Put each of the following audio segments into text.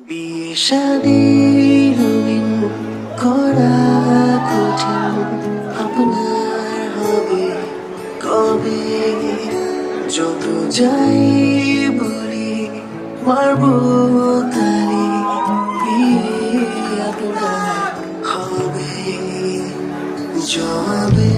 বিয়ে শাদী রঙিন করা কঠিন, আপনার হবে কবে? যত যাই বলি মারবো তালি, বিয়ে আপনার হবে জবে।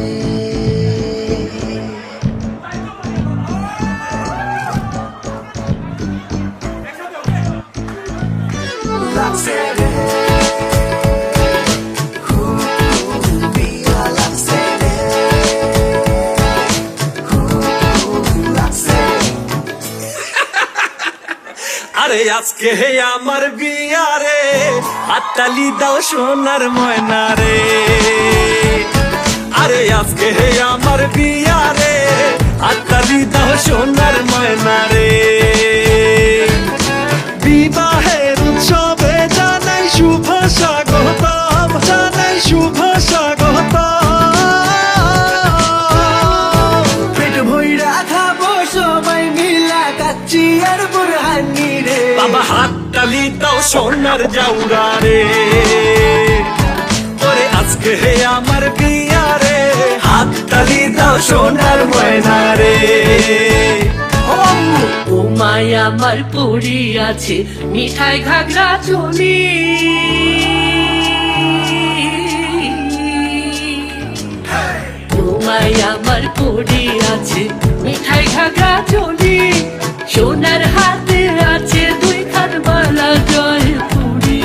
আরে আজকে হে আমার বিয়ারে, হাততালি দাও সোনার ময়না রে। আরে আজকে হে আমার বিয়ারে, হাততালি দাও সোনার ময়না রে। বিবাহের উৎসবে জানাই শুভ স্বাগতম, জানাই শুভ স্বাগতম। পেট ভইরা খাবো সবাই মিলা কাচ্চি আর বুরহানি রে। বাবা হাততালি দাও সোনার জাউরা রে। ওরে আজকে হে আমার বিয়ারে, হাততালি দাও সোনার ময়না রে। ও মায়া আমার পড়ি আছে মিঠাই ঘাগরা চলি, ও মায়া আমার পড়ি আছে মিঠাই ঘাগরা চলি। সোনার হাতে আছে দুই খান বালা জয় পুরি,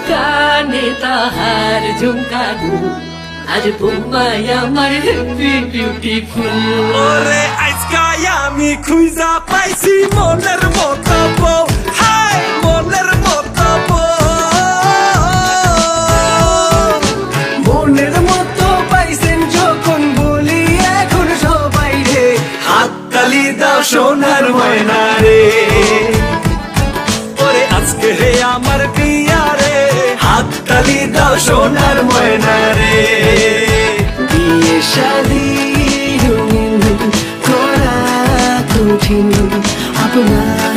কানে তাহার ঝুমকানো আর বোমাই আমার হেভি বিউটিফুল। ওরে আজকাই আমি খুঁজা পাইছি মনের মতো বউ, হাই মনের মতো বউ। মনের মতো পাইছেন যখন বলি এখন সবাই রে। হাততালি দাও সোনার ময়না রে। ওরে আজকে হে আমার বিয়ারে, হাততালি দাও সোনার ময়না রে। বিয়ে শাদী রঙিন করা কঠিন, আপনার